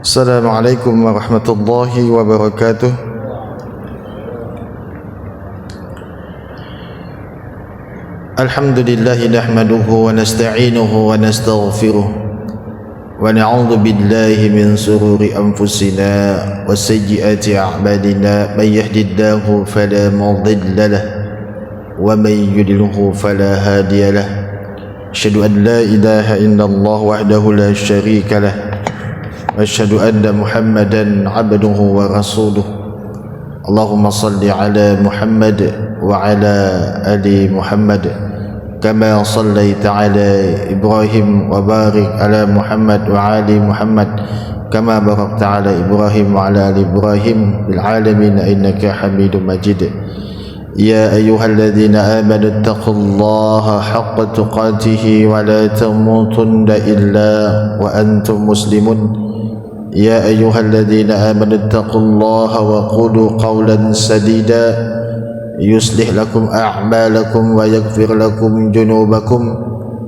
Assalamualaikum warahmatullahi wabarakatuh. Alhamdulillahi nahmaduhu wa nasta'inuhu wa nastaghfiruh wa na'udzu billahi min sururi anfusina wa sayyiati a'malina. May yahdihillahu fala mudilla lahu wa may yudlilhu fala hadiya lahu. Asyhadu an la ilaha illallah wahdahu la syarika lahu Asyhadu anna Muhammadan abduhu wa rasuluh. Allahumma salli ala Muhammad wa ala ali Muhammad kama sallaita ala Ibrahim wa barik ala Muhammad wa ali Muhammad kama barakta ala Ibrahim wa ala ali Ibrahim bil alamin innaka Hamidum Majid. Ya ayyuhalladzina amanu taqullaha haqqa tuqatih wa la tamutunna illa wa antum muslimun. يا أيها الذين آمنوا اتقوا الله وقولوا قولا سديدا يصلح لكم أعمالكم ويغفر لكم جنوبكم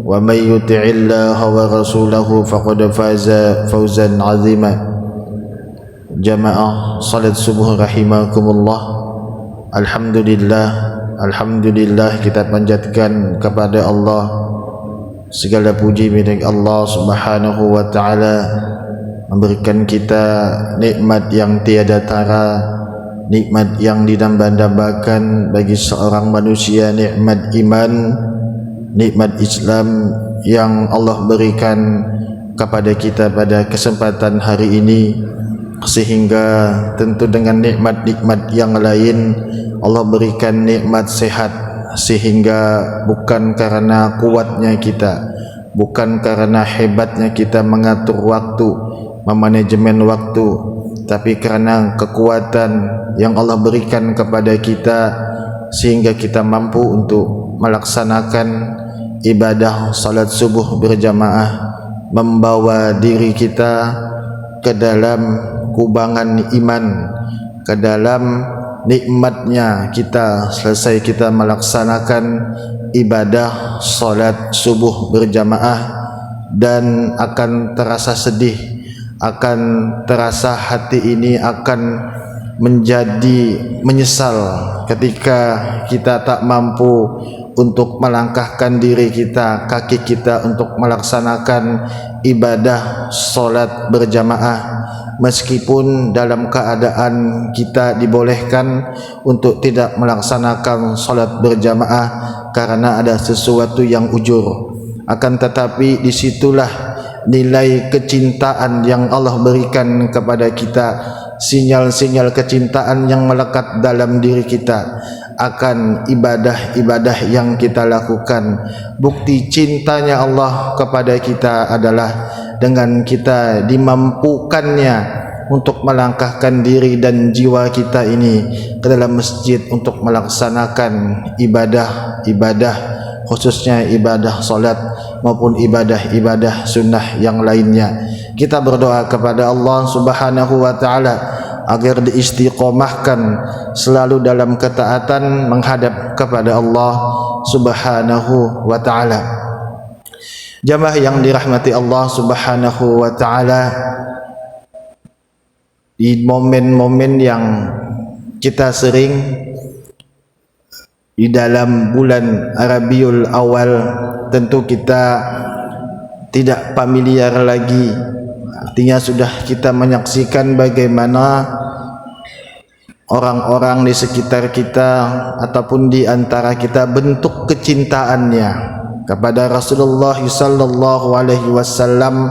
ومن يطع الله ورسوله فقد فاز فوزا عظيما. Jamaah salat subuh rahimakumullah. Alhamdulillah kita panjatkan kepada Allah segala puji milik Allah Subhanahu wa taala, memberikan kita nikmat yang tiada tara, nikmat yang didamba-dambakan bagi seorang manusia, nikmat iman, nikmat Islam yang Allah berikan kepada kita pada kesempatan hari ini. Sehingga tentu dengan nikmat-nikmat yang lain Allah berikan nikmat sehat, sehingga bukan karena kuatnya kita, bukan karena hebatnya kita mengatur waktu, memanajemen waktu, tapi karena kekuatan yang Allah berikan kepada kita sehingga kita mampu untuk melaksanakan ibadah salat subuh berjamaah, membawa diri kita ke dalam kubangan iman, ke dalam nikmatnya kita selesai kita melaksanakan ibadah salat subuh berjamaah, dan akan terasa sedih, akan terasa hati ini akan menjadi menyesal ketika kita tak mampu untuk melangkahkan diri kita, kaki kita untuk melaksanakan ibadah solat berjamaah, meskipun dalam keadaan kita dibolehkan untuk tidak melaksanakan solat berjamaah karena ada sesuatu yang ujur. Akan tetapi disitulah nilai kecintaan yang Allah berikan kepada kita, sinyal-sinyal kecintaan yang melekat dalam diri kita akan ibadah-ibadah yang kita lakukan. Bukti cintanya Allah kepada kita adalah dengan kita dimampukannya untuk melangkahkan diri dan jiwa kita ini ke dalam masjid untuk melaksanakan ibadah-ibadah, khususnya ibadah salat maupun ibadah-ibadah sunnah yang lainnya. Kita berdoa kepada Allah Subhanahu wa taala agar diistiqomahkan selalu dalam ketaatan menghadap kepada Allah Subhanahu wa taala. Jamaah yang dirahmati Allah Subhanahu wa taala, di momen-momen yang kita sering di dalam bulan Rabiul Awal, tentu kita tidak familiar lagi, artinya sudah kita menyaksikan bagaimana orang-orang di sekitar kita ataupun di antara kita bentuk kecintaannya kepada Rasulullah sallallahu alaihi wasallam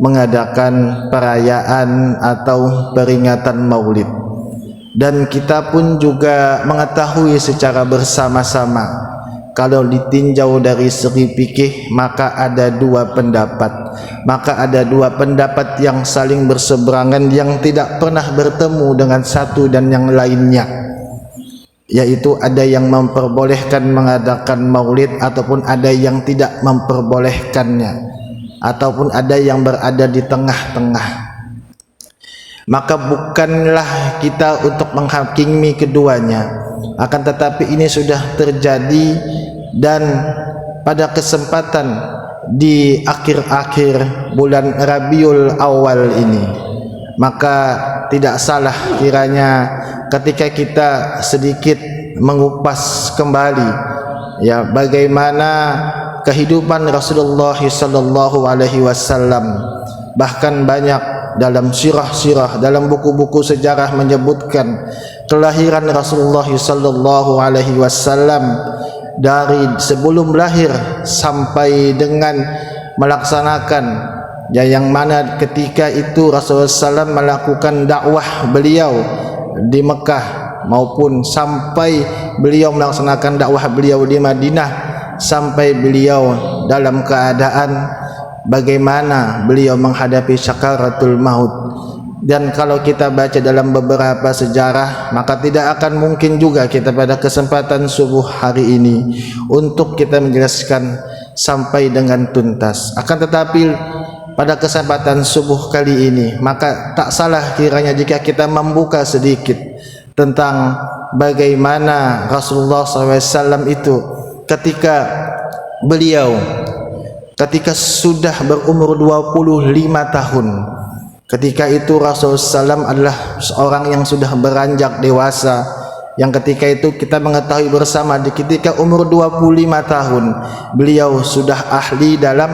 mengadakan perayaan atau peringatan Maulid. Dan kita pun juga mengetahui secara bersama-sama, kalau ditinjau dari segi fikih maka ada dua pendapat yang saling berseberangan, yang tidak pernah bertemu dengan satu dan yang lainnya, yaitu ada yang memperbolehkan mengadakan maulid ataupun ada yang tidak memperbolehkannya, ataupun ada yang berada di tengah-tengah. Maka bukanlah kita untuk menghakimi keduanya, akan tetapi ini sudah terjadi. Dan pada kesempatan di akhir-akhir bulan Rabiul Awal ini, maka tidak salah kiranya ketika kita sedikit mengupas kembali ya bagaimana kehidupan Rasulullah sallallahu alaihi wasallam. Bahkan banyak dalam sirah-sirah, dalam buku-buku sejarah menyebutkan kelahiran Rasulullah sallallahu alaihi wasallam dari sebelum lahir sampai dengan melaksanakan yang mana ketika itu Rasulullah SAW melakukan dakwah beliau di Mekah maupun sampai beliau melaksanakan dakwah beliau di Madinah, sampai beliau dalam keadaan bagaimana beliau menghadapi sakaratul maut. Dan kalau kita baca dalam beberapa sejarah, maka tidak akan mungkin juga kita pada kesempatan subuh hari ini untuk kita menjelaskan sampai dengan tuntas. Akan tetapi pada kesempatan subuh kali ini, maka tak salah kiranya jika kita membuka sedikit tentang bagaimana Rasulullah SAW itu ketika sudah berumur 25 tahun. Ketika itu Rasulullah SAW adalah seorang yang sudah beranjak dewasa, yang ketika itu kita mengetahui bersama di ketika umur 25 tahun beliau sudah ahli dalam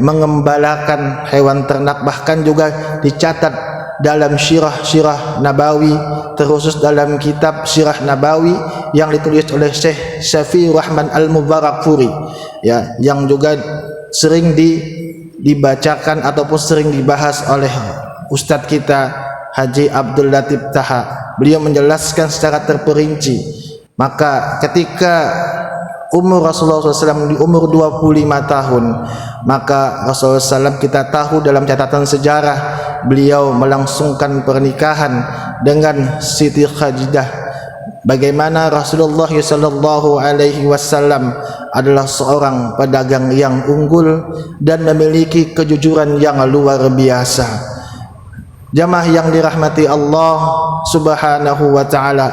mengembalakan hewan ternak. Bahkan juga dicatat dalam syirah Nabawi, terkhusus dalam kitab Syirah Nabawi yang ditulis oleh Syekh Syafi'ur Rahman Al-Mubarakfuri yang juga sering dibacakan ataupun sering dibahas oleh Ustadz kita Haji Abdul Latif Taha. Beliau menjelaskan secara terperinci. Maka ketika umur Rasulullah SAW di umur 25 tahun, maka Rasulullah SAW kita tahu dalam catatan sejarah beliau melangsungkan pernikahan dengan Siti Khadidah. Bagaimana Rasulullah SAW adalah seorang pedagang yang unggul dan memiliki kejujuran yang luar biasa. Jamaah yang dirahmati Allah Subhanahu wa taala,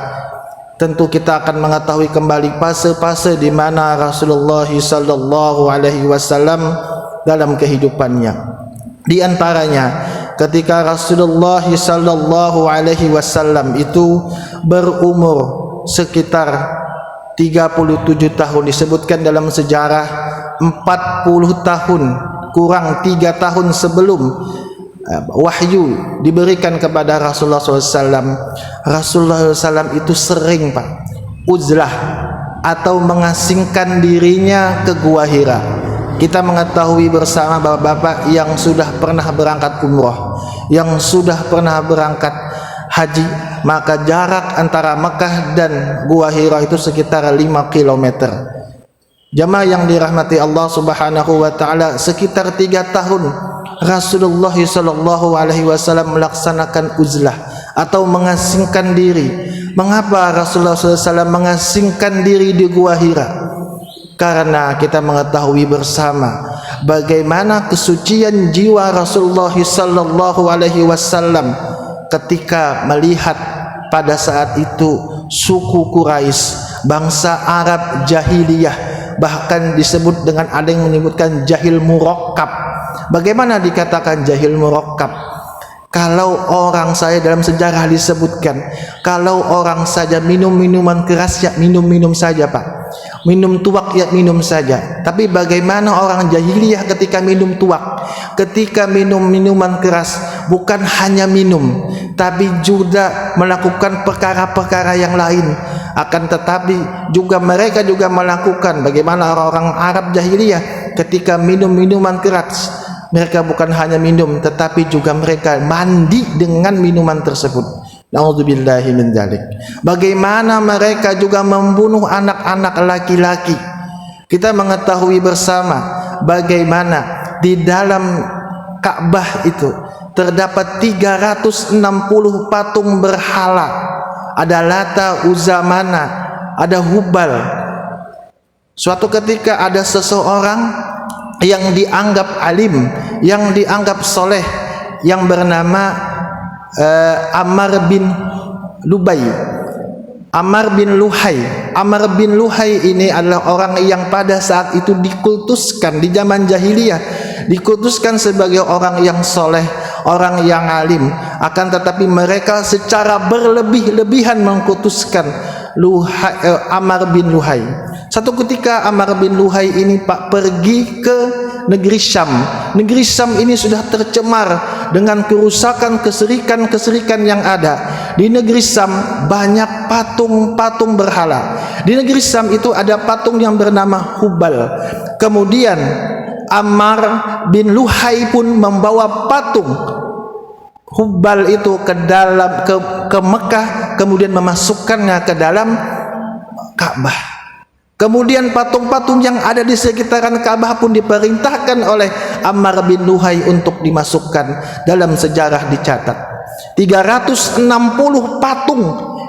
tentu kita akan mengetahui kembali fase-fase di mana Rasulullah sallallahu alaihi wasallam dalam kehidupannya. Di antaranya ketika Rasulullah sallallahu alaihi wasallam itu berumur sekitar 37 tahun, disebutkan dalam sejarah 40 tahun kurang 3 tahun sebelum wahyu diberikan kepada Rasulullah SAW. Rasulullah SAW itu sering uzlah atau mengasingkan dirinya ke Gua Hira. Kita mengetahui bersama bapak-bapak yang sudah pernah berangkat umroh, yang sudah pernah berangkat haji, maka jarak antara Mekah dan Gua Hira itu sekitar 5 km. Jamaah yang dirahmati Allah Subhanahu wa taala, sekitar 3 tahun Rasulullah sallallahu alaihi wasallam melaksanakan uzlah atau mengasingkan diri. Mengapa Rasulullah SAW mengasingkan diri di Gua Hira? Karena kita mengetahui bersama bagaimana kesucian jiwa Rasulullah sallallahu alaihi wasallam ketika melihat pada saat itu suku Quraisy, bangsa Arab jahiliyah, bahkan disebut dengan ada yang menyebutkan jahil murakkab. Bagaimana dikatakan jahil murakkab? Kalau orang saya dalam sejarah disebutkan, kalau orang saja minum minuman keras ya minum saja Pak, minum tuak ya minum saja. Tapi bagaimana orang jahiliyah ketika minum tuak, ketika minum minuman keras, bukan hanya minum, tapi juga melakukan perkara-perkara yang lain. Akan tetapi juga mereka juga melakukan bagaimana orang-orang Arab jahiliyah ketika minum minuman keras, mereka bukan hanya minum tetapi juga mereka mandi dengan minuman tersebut. Na'udzubillahi min dzalik. Bagaimana mereka juga membunuh anak-anak laki-laki. Kita mengetahui bersama bagaimana di dalam Ka'bah itu terdapat 360 patung berhala. Ada Lata, Uzza, Mana, ada Hubal. Suatu ketika ada seseorang yang dianggap alim, yang dianggap soleh, yang bernama Ammar bin Lubai, Ammar bin Luhai. Ammar bin Luhai ini adalah orang yang pada saat itu dikultuskan di zaman jahiliyah, dikultuskan sebagai orang yang soleh, orang yang alim, akan tetapi mereka secara berlebih-lebihan mengkutuskan Amr bin Luhai. Satu ketika Amr bin Luhai ini Pak pergi ke negeri Syam. Negeri Syam ini sudah tercemar dengan kerusakan, kesirikan yang ada. Di negeri Syam banyak patung-patung berhala. Di negeri Syam itu ada patung yang bernama Hubal. Kemudian Amr bin Luhai pun membawa patung Hubal itu ke Mekah, kemudian memasukkannya ke dalam Ka'bah. Kemudian patung-patung yang ada di sekitaran Ka'bah pun diperintahkan oleh Amr bin Luhai untuk dimasukkan. Dalam sejarah dicatat 360 patung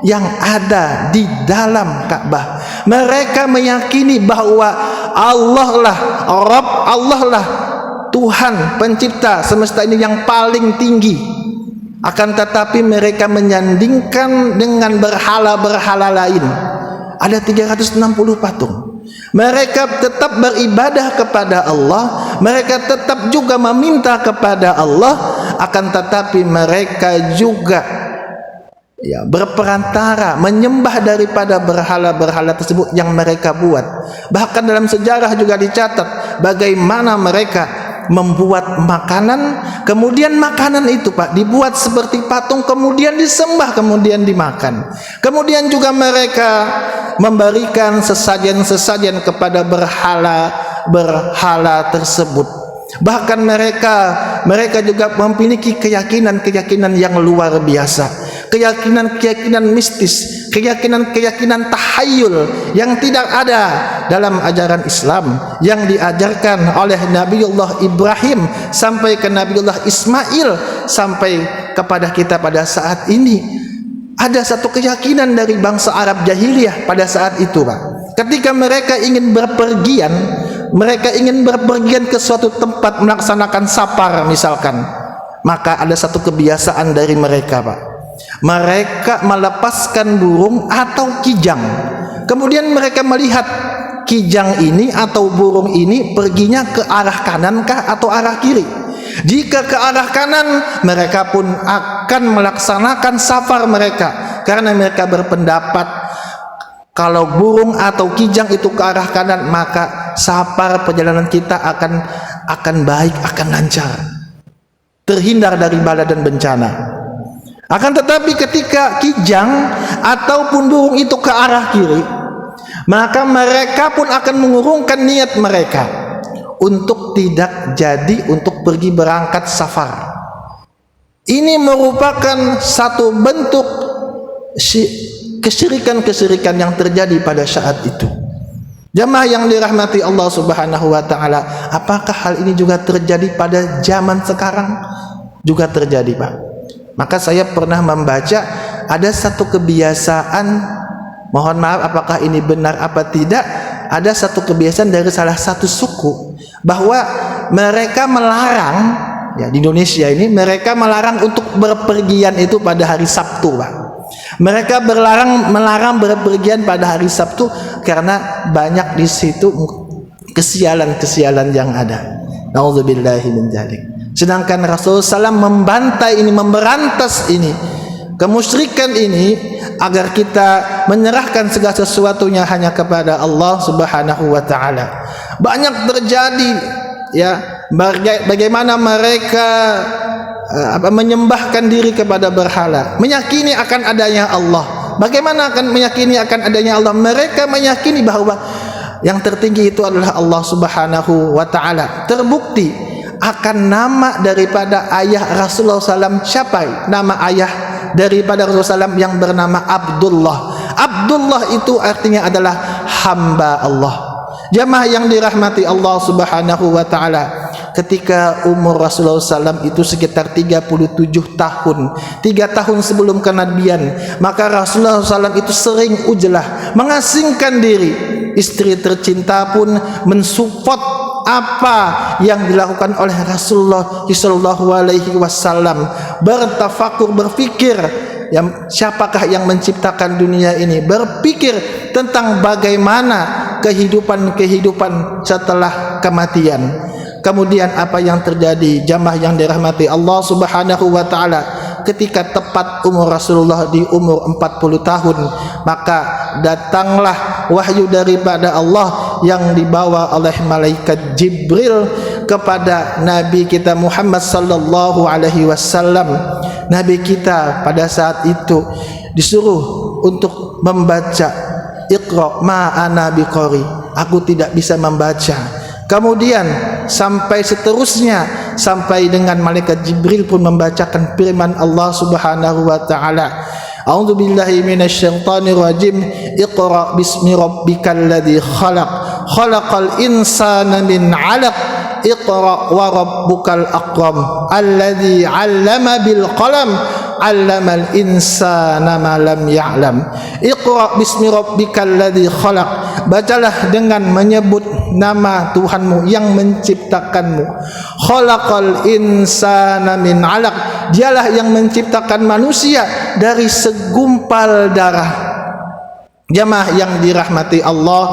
yang ada di dalam Ka'bah. Mereka meyakini bahwa Allah lah Rabb, Allah lah Tuhan pencipta semesta ini yang paling tinggi. Akan tetapi mereka menyandingkan dengan berhala-berhala lain. Ada 360 patung. Mereka tetap beribadah kepada Allah, mereka tetap juga meminta kepada Allah, akan tetapi mereka juga berperantara menyembah daripada berhala-berhala tersebut yang mereka buat. Bahkan dalam sejarah juga dicatat bagaimana mereka membuat makanan, kemudian makanan itu Pak dibuat seperti patung, kemudian disembah, kemudian dimakan. Kemudian juga mereka memberikan sesajen-sesajen kepada berhala tersebut. Bahkan mereka juga memiliki keyakinan yang luar biasa, keyakinan mistis, keyakinan tahayul yang tidak ada dalam ajaran Islam, yang diajarkan oleh Nabiullah Ibrahim sampai ke Nabiullah Ismail sampai kepada kita pada saat ini. Ada satu keyakinan dari bangsa Arab jahiliyah pada saat itu Pak. Ketika mereka ingin berpergian ke suatu tempat melaksanakan safar misalkan, maka ada satu kebiasaan dari mereka Pak. Mereka melepaskan burung atau kijang. Kemudian mereka melihat kijang ini atau burung ini perginya ke arah kanankah atau arah kiri. Jika ke arah kanan, mereka pun akan melaksanakan safar mereka, karena mereka berpendapat kalau burung atau kijang itu ke arah kanan, maka safar perjalanan kita akan baik, akan lancar, terhindar dari bala dan bencana. Akan tetapi ketika kijang ataupun burung itu ke arah kiri, maka mereka pun akan mengurungkan niat mereka untuk tidak jadi untuk pergi berangkat safar. Ini merupakan satu bentuk kesyirikan yang terjadi pada saat itu. Jamaah yang dirahmati Allah Subhanahu wa taala, apakah hal ini juga terjadi pada zaman sekarang? Juga terjadi, Pak. Maka saya pernah membaca ada satu kebiasaan, mohon maaf apakah ini benar apa tidak, ada satu kebiasaan dari salah satu suku bahwa mereka melarang, ya di Indonesia ini mereka melarang untuk berpergian itu pada hari Sabtu, Pak. Mereka melarang berpergian pada hari Sabtu karena banyak di situ kesialan yang ada. Nauzubillahi min dzalik. Sedangkan Rasulullah SAW membantai ini, memberantas ini, kemusyrikan ini, agar kita menyerahkan segala sesuatunya hanya kepada Allah Subhanahu wa taala. Banyak terjadi ya bagaimana mereka menyembahkan diri kepada berhala, meyakini akan adanya Allah. Bagaimana akan meyakini akan adanya Allah? Mereka meyakini bahwa yang tertinggi itu adalah Allah Subhanahu wa taala. Terbukti akan nama daripada ayah Rasulullah SAW. Siapa nama ayah daripada Rasulullah SAW? Yang bernama Abdullah. Abdullah itu artinya adalah hamba Allah. Jamaah yang dirahmati Allah Subhanahu wa taala, ketika umur Rasulullah SAW itu sekitar 37 tahun, 3 tahun sebelum kenabian, maka Rasulullah SAW itu sering ujlah, mengasingkan diri. Istri tercinta pun mensupport apa yang dilakukan oleh Rasulullah SAW, bertafakur, berfikir siapakah yang menciptakan dunia ini, berpikir tentang bagaimana kehidupan setelah kematian. Kemudian apa yang terjadi jamaah yang dirahmati Allah Subhanahu wa taala, ketika tepat umur Rasulullah di umur 40 tahun, maka datanglah wahyu daripada Allah yang dibawa oleh malaikat Jibril kepada Nabi kita Muhammad sallallahu alaihi wasallam. Nabi kita pada saat itu disuruh untuk membaca Iqra ma ana biqari, aku tidak bisa membaca. Kemudian sampai seterusnya, sampai dengan malaikat Jibril pun membacakan firman Allah Subhanahu wa taala, A'udzu billahi minasyaitonir rajim, Iqra bismi rabbikal ladzi khalaq, khalaqal insana min 'alaq, Iqra wa rabbukal akram, alladzi 'allama bil qalam, 'allamal insana ma lam ya'lam. Iqra bismi rabbikal ladzi khalaq, bacalah dengan menyebut nama Tuhanmu yang menciptakanmu. Khalaqal insana min 'alaq, dialah yang menciptakan manusia dari segumpal darah. Jamaah yang dirahmati Allah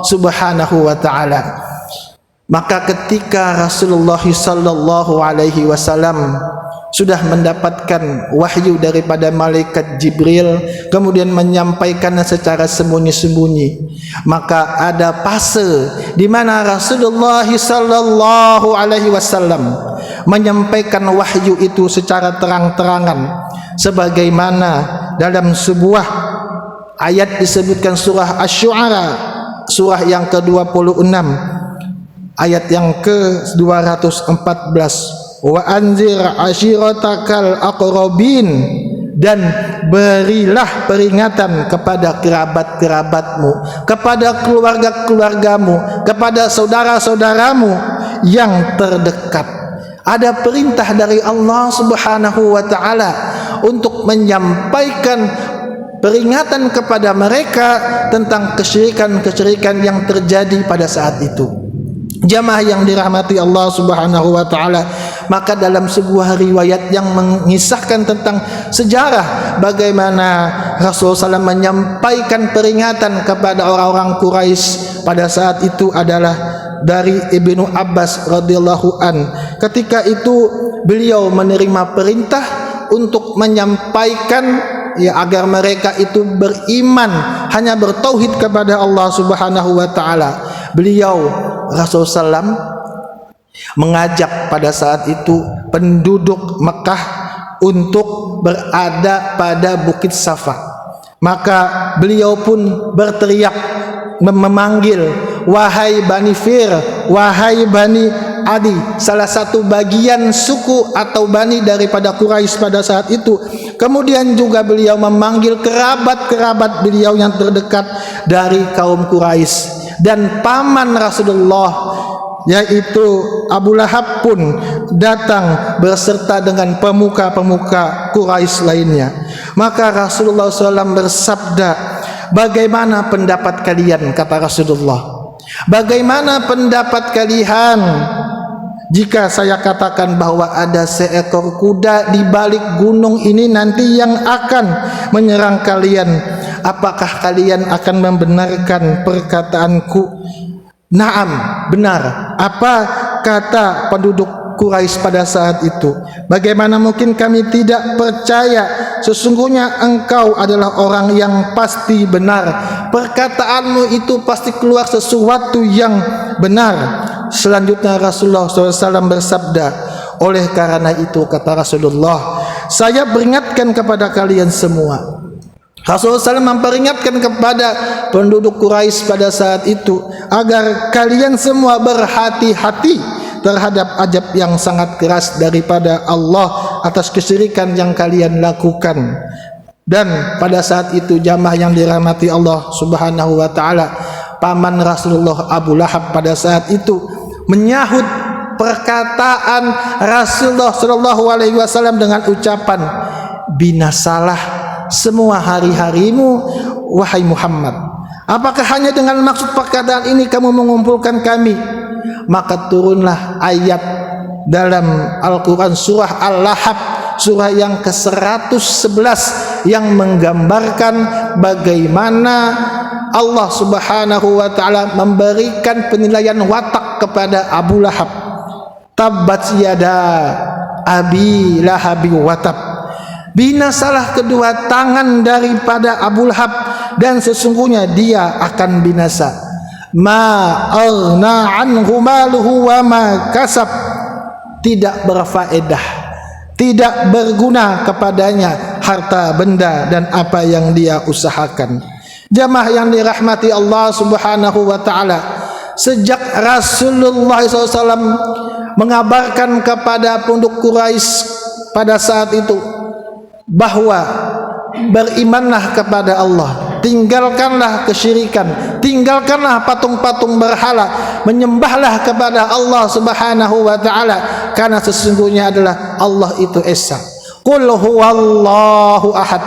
Subhanahu wa taala. Maka ketika Rasulullah sallallahu alaihi wasallam sudah mendapatkan wahyu daripada malaikat Jibril, kemudian menyampaikannya secara sembunyi-sembunyi, maka ada fase di mana Rasulullah sallallahu alaihi wasallam menyampaikan wahyu itu secara terang-terangan, sebagaimana dalam sebuah ayat disebutkan surah Asy-Syu'ara, surah yang ke-26, ayat yang ke-214, wa anzir ashiratakal aqrabin, dan berilah peringatan kepada kerabat-kerabatmu, kepada keluarga-keluargamu, kepada saudara-saudaramu yang terdekat. Ada perintah dari Allah Subhanahu wa taala untuk menyampaikan peringatan kepada mereka tentang kesyirikan-kesyirikan yang terjadi pada saat itu. Jamaah yang dirahmati Allah Subhanahu wa taala, maka dalam sebuah riwayat yang mengisahkan tentang sejarah bagaimana Rasulullah SAW menyampaikan peringatan kepada orang-orang Quraisy pada saat itu adalah dari Ibnu Abbas radhiyallahu an. Ketika itu beliau menerima perintah untuk menyampaikan agar mereka itu beriman, hanya bertauhid kepada Allah Subhanahu wa taala. Beliau Rasulullah SAW mengajak pada saat itu penduduk Mekah untuk berada pada Bukit Safa. Maka beliau pun berteriak memanggil, wahai Bani Fir, wahai Bani Adi, salah satu bagian suku atau bani daripada Quraisy pada saat itu. Kemudian juga beliau memanggil kerabat-kerabat beliau yang terdekat dari kaum Quraisy. Dan paman Rasulullah yaitu Abu Lahab pun datang beserta dengan pemuka-pemuka Quraisy lainnya. Maka Rasulullah SAW bersabda, bagaimana pendapat kalian, kata Rasulullah, bagaimana pendapat kalian jika saya katakan bahwa ada seekor kuda di balik gunung ini nanti yang akan menyerang kalian? Apakah kalian akan membenarkan perkataanku? Naam, benar. Apa kata penduduk Quraisy pada saat itu? Bagaimana mungkin kami tidak percaya? Sesungguhnya engkau adalah orang yang pasti benar. Perkataanmu itu pasti keluar sesuatu yang benar. Selanjutnya Rasulullah SAW bersabda, oleh karena itu, kata Rasulullah, saya peringatkan kepada kalian semua. Rasulullah SAW memperingatkan kepada penduduk Quraisy pada saat itu agar kalian semua berhati-hati terhadap azab yang sangat keras daripada Allah atas kesyirikan yang kalian lakukan. Dan pada saat itu jamaah yang dirahmati Allah Subhanahu wa taala, paman Rasulullah Abu Lahab pada saat itu menyahut perkataan Rasulullah sallallahu alaihi wasallam dengan ucapan, binasalah semua hari-harimu wahai Muhammad. Apakah hanya dengan maksud perkataan ini kamu mengumpulkan kami? Maka turunlah ayat dalam Al-Quran surah Al-Lahab, surah yang ke-111, yang menggambarkan bagaimana Allah Subhanahu wa ta'ala memberikan penilaian watak kepada Abu Lahab. tabbat yada abi lahabi watab, binasalah kedua tangan daripada Abu Lahab dan sesungguhnya dia akan binasa. Ma aghna anhu maluhu wa ma kasab, tidak berfaedah, tidak berguna kepadanya harta benda dan apa yang dia usahakan. Jamaah yang dirahmati Allah Subhanahu wa taala, sejak Rasulullah SAW mengabarkan kepada penduduk Quraisy pada saat itu bahwa berimanlah kepada Allah, tinggalkanlah kesyirikan, tinggalkanlah patung-patung berhala, menyembahlah kepada Allah Subhanahu wa taala, karena sesungguhnya adalah Allah itu esa. Qul huwallahu ahad,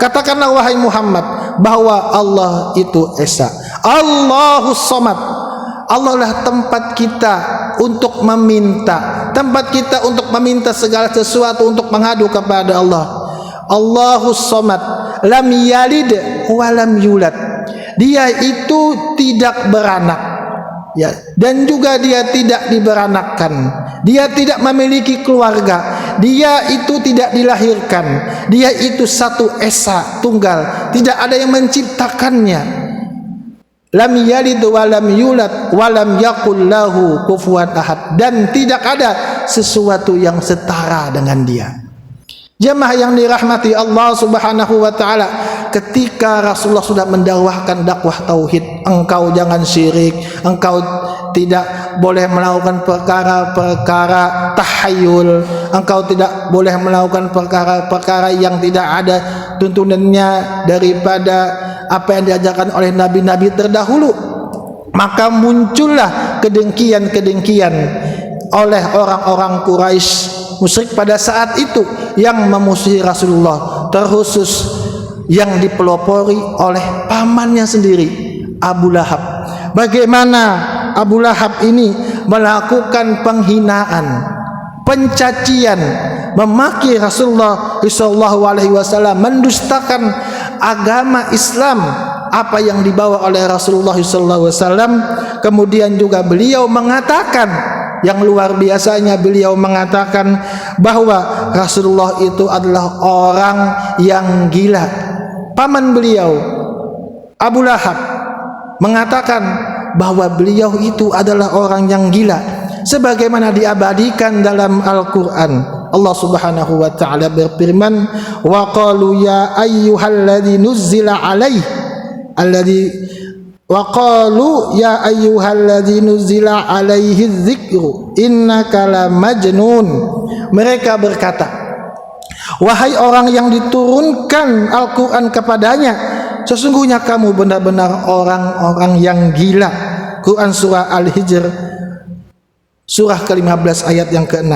katakanlah wahai Muhammad bahwa Allah itu esa. Allahus samad, Allah lah tempat kita untuk meminta, tempat kita untuk meminta segala sesuatu, untuk mengadu kepada Allah. Allahus samad, lam yalid wa lam yulad, dia itu tidak beranak, ya, dan juga dia tidak diberanakkan, dia tidak memiliki keluarga, dia itu tidak dilahirkan, dia itu satu esa tunggal, tidak ada yang menciptakannya. Lam yalid wa lam yulad wa lam yakul lahu kufuwan ahad, dan tidak ada sesuatu yang setara dengan dia. Jemaah yang dirahmati Allah Subhanahu wa taala, ketika Rasulullah sudah mendakwahkan dakwah tauhid, engkau jangan syirik, engkau tidak boleh melakukan perkara-perkara tahayul, engkau tidak boleh melakukan perkara-perkara yang tidak ada tuntunannya daripada apa yang diajarkan oleh nabi-nabi terdahulu. Maka muncullah kedengkian-kedengkian oleh orang-orang Quraisy musyrik pada saat itu yang memusuhi Rasulullah, terkhusus yang dipelopori oleh pamannya sendiri, Abu Lahab. Bagaimana Abu Lahab ini melakukan penghinaan, pencacian, memaki Rasulullah SAW, mendustakan agama Islam, apa yang dibawa oleh Rasulullah SAW. Kemudian juga beliau mengatakan, yang luar biasanya beliau mengatakan bahwa Rasulullah itu adalah orang yang gila. Paman beliau Abu Lahab mengatakan bahwa beliau itu adalah orang yang gila, sebagaimana diabadikan dalam Al-Quran. Allah Subhanahu wa ta'ala berfirman, wa qalu ya ayyuhalladzi nuzzila alaihi alladzi wa qalu ya ayyuhalladzi nuzzila alaihi dzikru innaka lamajnun. Mereka berkata, wahai orang yang diturunkan Al-Quran kepadanya, sesungguhnya kamu benar-benar orang-orang yang gila. Quran surah Al-Hijr surah ke-15 ayat yang ke-6.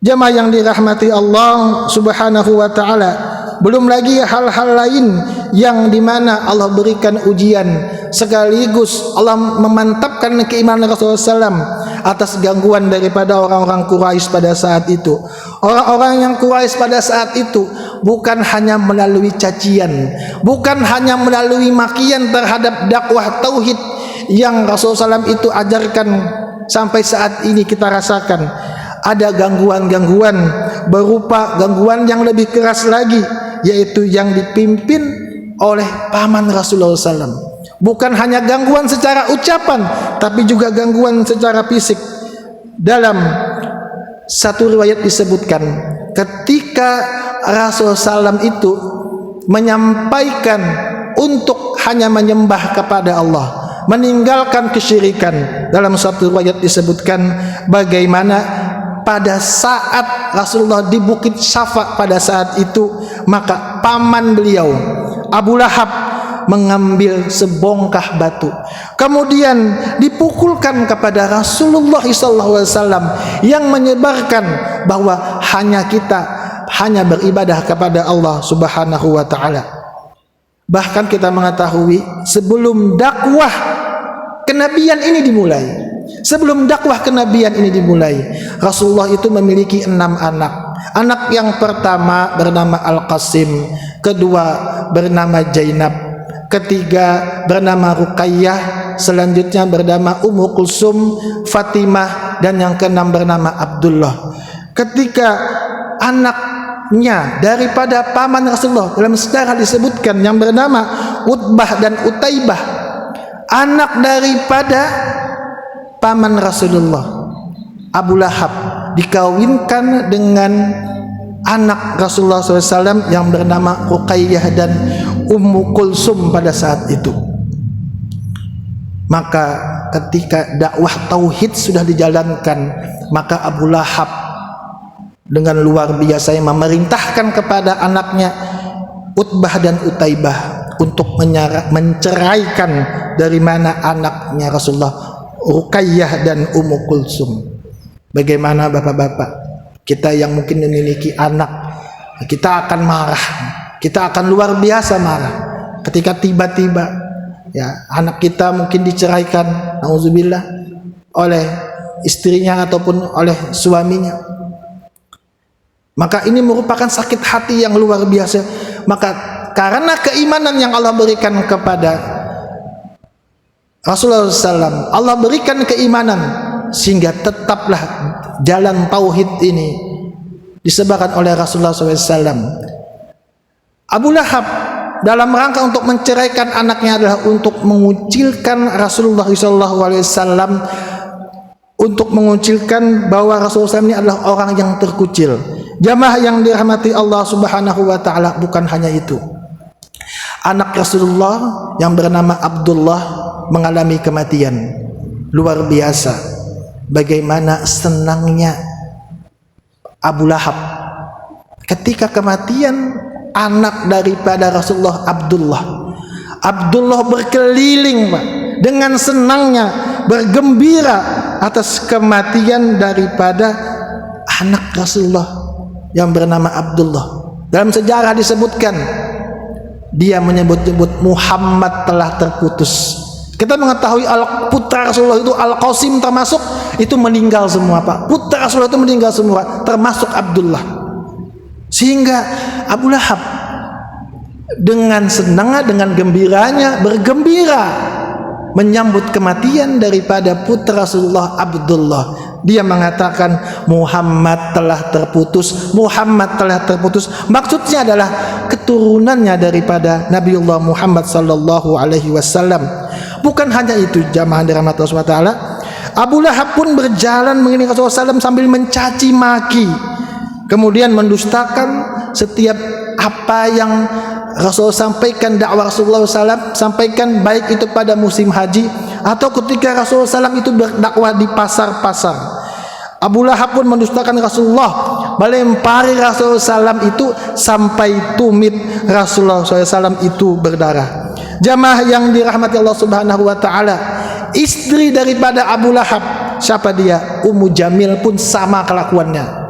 Jemaah yang dirahmati Allah Subhanahu wa ta'ala, belum lagi hal-hal lain yang dimana Allah berikan ujian, sekaligus Allah memantapkan keimanan Rasulullah SAW atas gangguan daripada orang-orang Quraisy pada saat itu. Orang-orang yang Quraisy pada saat itu bukan hanya melalui cacian, bukan hanya melalui makian terhadap dakwah tauhid yang Rasulullah SAW itu ajarkan sampai saat ini kita rasakan. Ada gangguan-gangguan berupa gangguan yang lebih keras lagi, yaitu yang dipimpin oleh paman Rasulullah SAW. Bukan hanya gangguan secara ucapan, tapi juga gangguan secara fisik. Dalam satu riwayat disebutkan, ketika Rasulullah SAW itu menyampaikan untuk hanya menyembah kepada Allah, meninggalkan kesyirikan. Dalam satu riwayat disebutkan bagaimana pada saat Rasulullah di Bukit Syafa pada saat itu, maka paman beliau Abu Lahab mengambil sebongkah batu, kemudian dipukulkan kepada Rasulullah SAW yang menyebarkan bahwa hanya beribadah kepada Allah Subhanahu wa ta'ala. Bahkan kita mengetahui sebelum dakwah kenabian ini dimulai, Rasulullah itu memiliki 6 anak. Anak yang pertama bernama Al-Qasim, kedua bernama Zainab, ketiga bernama Ruqayyah, selanjutnya bernama Ummu Kulsum, Fatimah, dan yang keenam bernama Abdullah. Ketika anaknya daripada paman Rasulullah, dalam sejarah disebutkan yang bernama Utbah dan Utaibah, anak daripada paman Rasulullah, Abu Lahab, dikawinkan dengan anak Rasulullah SAW yang bernama Ruqayyah dan Ummu Kulsum pada saat itu. Maka ketika dakwah tauhid sudah dijalankan, maka Abu Lahab dengan luar biasa yang memerintahkan kepada anaknya Utbah dan Utaibah untuk menceraikan dari mana anaknya Rasulullah, Ruqayyah dan Ummu Kulsum. Bagaimana bapak-bapak, kita yang mungkin memiliki anak, kita akan marah, kita akan luar biasa marah ketika tiba-tiba ya anak kita mungkin diceraikan, nauzubillah, oleh istrinya ataupun oleh suaminya. Maka ini merupakan sakit hati yang luar biasa. Maka karena keimanan yang Allah berikan kepada Rasulullah SAW, Allah berikan keimanan sehingga tetaplah jalan tauhid ini disebarkan oleh Rasulullah SAW. Abu Lahab dalam rangka untuk menceraikan anaknya adalah untuk mengucilkan Rasulullah SAW, untuk mengucilkan bahwa Rasulullah SAW ini adalah orang yang terkucil. Jamaah yang dirahmati Allah Subhanahu wa taala, bukan hanya itu. Anak Rasulullah yang bernama Abdullah mengalami kematian. Luar biasa bagaimana senangnya Abu Lahab ketika kematian anak daripada Rasulullah, Abdullah berkeliling Pak, dengan senangnya bergembira atas kematian daripada anak Rasulullah yang bernama Abdullah. Dalam sejarah disebutkan dia menyebut-nyebut Muhammad telah terputus. Kita mengetahui putra Rasulullah itu Al-Qasim termasuk, itu meninggal semua Pak. Putra Rasulullah itu meninggal semua, termasuk Abdullah. Sehingga Abu Lahab dengan senangnya, dengan gembiranya, bergembira menyambut kematian daripada putra Rasulullah, Abdullah. Dia mengatakan Muhammad telah terputus, Muhammad telah terputus. Maksudnya adalah keturunannya daripada Nabiullah Muhammad sallallahu alaihi wasallam. Bukan hanya itu, jamaah dirahmati Allah Subhanahu wa taala, Abu Lahab pun berjalan mengiringi Rasulullah SAW sambil mencaci maki, kemudian mendustakan setiap apa yang Rasulullah sampaikan, dakwah Rasulullah SAW sampaikan, baik itu pada musim haji atau ketika Rasulullah SAW itu berdakwah di pasar-pasar. Abu Lahab pun mendustakan Rasulullah, melempari Rasulullah SAW itu sampai tumit Rasulullah SAW itu berdarah. Jamaah yang dirahmati Allah Subhanahu wa taala, istri daripada Abu Lahab, siapa dia? Ummu Jamil pun sama kelakuannya.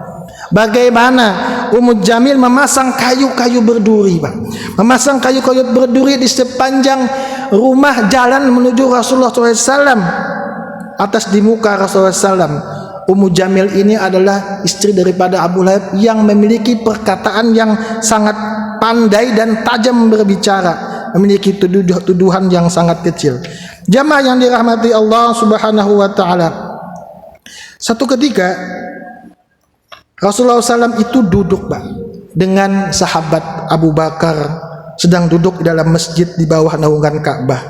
Bagaimana Ummu Jamil memasang kayu-kayu berduri, Pak. Memasang kayu-kayu berduri di sepanjang rumah jalan menuju Rasulullah SAW, atas di muka Rasulullah SAW. Ummu Jamil ini adalah istri daripada Abu Lahab yang memiliki perkataan yang sangat pandai dan tajam berbicara, memiliki tuduhan yang sangat kecil. Jamaah yang dirahmati Allah Subhanahu wa taala, satu ketika Rasulullah SAW itu duduk Pak dengan sahabat Abu Bakar, sedang duduk di dalam masjid di bawah naungan Ka'bah.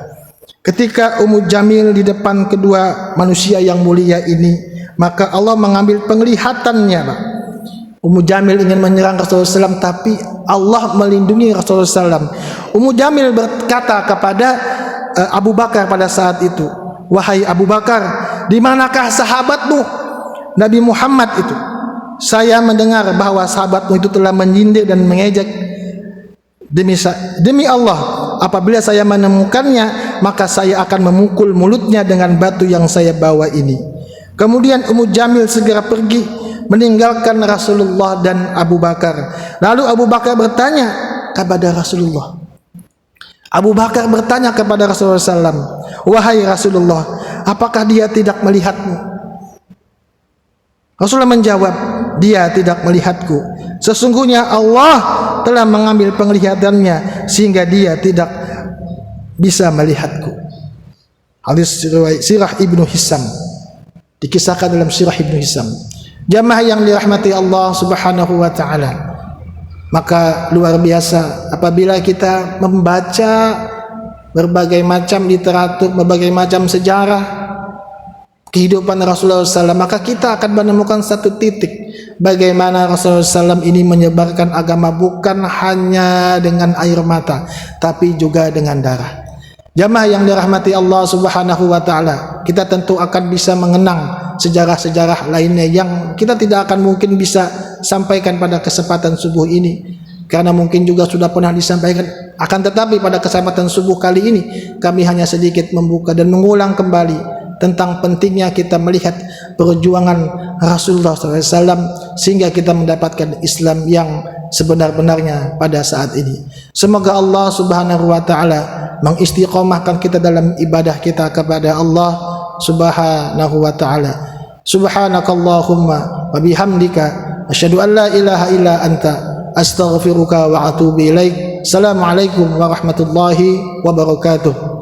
Ketika Ummu Jamil di depan kedua manusia yang mulia ini, maka Allah mengambil penglihatannya Pak. Ummu Jamil ingin menyerang Rasulullah SAW, tapi Allah melindungi Rasulullah SAW. Ummu Jamil berkata kepada Abu Bakar pada saat itu, wahai Abu Bakar, di manakah sahabatmu Nabi Muhammad itu? Saya mendengar bahwa sahabatmu itu telah menyindir dan mengejek. Demi Allah, apabila saya menemukannya, maka saya akan memukul mulutnya dengan batu yang saya bawa ini. Kemudian Ummu Jamil segera pergi meninggalkan Rasulullah dan Abu Bakar. Lalu Abu Bakar bertanya kepada Rasulullah. Abu Bakar bertanya kepada Rasulullah SAW, wahai Rasulullah, apakah dia tidak melihatmu? Rasulullah menjawab, dia tidak melihatku. Sesungguhnya Allah telah mengambil penglihatannya sehingga dia tidak bisa melihatku. Hadis riwayat Sirah Ibnu Hisam, dikisahkan dalam Sirah Ibnu Hisam. Jamaah yang dirahmati Allah Subhanahu wa taala, maka luar biasa apabila kita membaca berbagai macam literatur, berbagai macam sejarah kehidupan Rasulullah SAW, maka kita akan menemukan satu titik bagaimana Rasulullah SAW ini menyebarkan agama bukan hanya dengan air mata, tapi juga dengan darah. Jamaah yang dirahmati Allah Subhanahu wa taala, kita tentu akan bisa mengenang sejarah-sejarah lainnya yang kita tidak akan mungkin bisa sampaikan pada kesempatan subuh ini, karena mungkin juga sudah pernah disampaikan. Akan tetapi pada kesempatan subuh kali ini kami hanya sedikit membuka dan mengulang kembali tentang pentingnya kita melihat perjuangan Rasulullah SAW sehingga kita mendapatkan Islam yang sebenar-benarnya pada saat ini. Semoga Allah Subhanahu wa taala mengistiqomahkan kita dalam ibadah kita kepada Allah Subhanahu wa taala. Subhanakallahumma wa bihamdika asyhadu an la ilaha illa anta astaghfiruka wa atubu ilaik. Assalamualaikum warahmatullahi wabarakatuh.